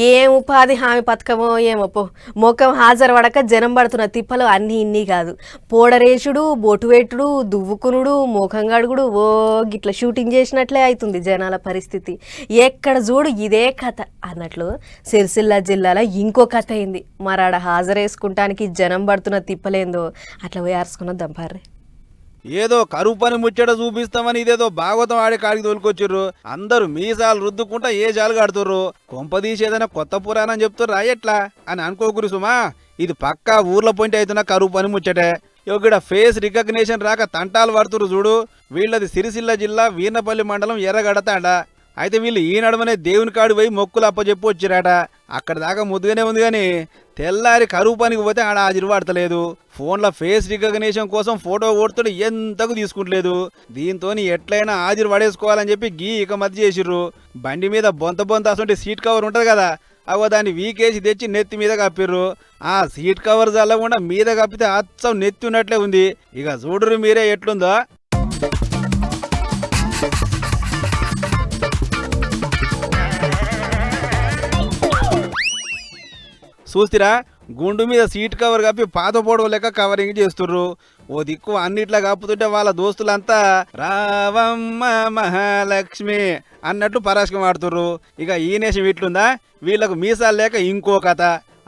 ఏం ఉపాధి హామీ పథకమో ఏమో పో మొఖం హాజరు పడక జనం పడుతున్న తిప్పలు అన్నీ ఇన్ని కాదు. పోడరేసుడు, బొటు పెట్టుడు, దువ్వుకునుడు, ముఖం గడుగుడు, ఓ గిట్ల షూటింగ్ చేసినట్లే అవుతుంది జనాల పరిస్థితి. ఎక్కడ చూడు ఇదే కథ అన్నట్లు సిరిసిల్ల జిల్లాలో ఇంకో కథ అయింది. మరాడ హాజరేసుకుంటానికి జనం పడుతున్న తిప్పలేందో అట్లా పోయి ఆర్చుకున్న దంపారే. ఏదో కరువు పని ముచ్చట చూపిస్తామని ఇదేదో భాగవతం ఆడే కాడికి తోలుకొచ్చిర్రు. అందరూ మీసాలు రుద్దుకుంటా ఏ జాలు కడుతుర్రు. కొంపదీసి ఏదైనా కొత్త పురాణం చెప్తుర్రా ఎట్లా అని అనుకోకురి సుమా. ఇది పక్కా ఊర్ల పొంటి అవుతున్న కరువు పని ముచ్చటే. ఇక్కడ ఫేస్ రికగ్నేషన్ రాక తంటాలు పడుతురు చూడు. వీళ్ళది సిరిసిల్ల జిల్లా వీర్నపల్లి మండలం ఎర్రగడతాడ. అయితే వీళ్ళు ఈ నడమనే దేవుని కాడి పోయి మొక్కులు అప్పచెప్పి వచ్చిరాట. అక్కడ దాకా ముద్దుగానే ఉంది కానీ తెల్లారి కరువు పనికి పోతే ఆడ హాజరు పడతలేదు. ఫోన్లో ఫేస్ రికగ్నేషన్ కోసం ఫోటో కొడుతుంటే ఎంతకు తీసుకుంటలేదు. దీంతో ఎట్లయినా హాజరు పడేసుకోవాలని చెప్పి గీ ఇక మధ్య చేసిర్రు. బండి మీద బొంత అసలు సీట్ కవర్ ఉంటుంది కదా, అవో దాన్ని వీకేసి తెచ్చి నెత్తి మీద కప్పిర్రు. ఆ సీట్ కవర్ చల్లకుండా మీద కప్పితే అచ్చం నెత్తి ఉన్నట్లే ఉంది. ఇక చూడరు మీరే ఎట్లుందో. చూసిరా, గుండు మీద సీట్ కవర్ కప్పి పాత పొడవు లెక్క కవరింగ్ చేస్తుర్రు. ఓ దిక్కు అన్నిట్లా కప్పుతుంటే వాళ్ళ దోస్తులంతా రావమ్మ మహాలక్ష్మి అన్నట్టు పరాశకం ఆడుతుర్రు. ఇక ఈ నేషం ఇట్లుందా, వీళ్ళకు మీసాలు లేక ఇంకో కథ.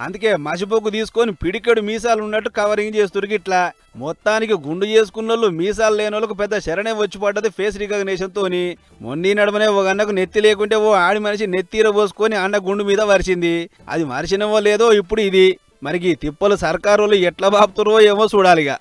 అందుకే మసిపోకు తీసుకొని పిడికెడు మీసాలు ఉన్నట్టు కవరింగ్ చేస్తురు. ఇట్లా మొత్తానికి గుండు చేసుకున్నోళ్ళు మీసాలు లేని వాళ్ళకు పెద్ద శరణే వచ్చి పడ్డది ఫేస్ రికగ్నేషన్ తోని. మొన్నీ నడమనే ఒక అన్నకు నెత్తి లేకుంటే ఓ ఆడి మనిషి నెత్తిర పోసుకొని అన్న గుండు మీద వరిచింది. అది మరిచినవో లేదో ఇప్పుడు ఇది. మరికి తిప్పలు సర్కారు ఎట్లా బాపుతురో ఏమో చూడాలిగా.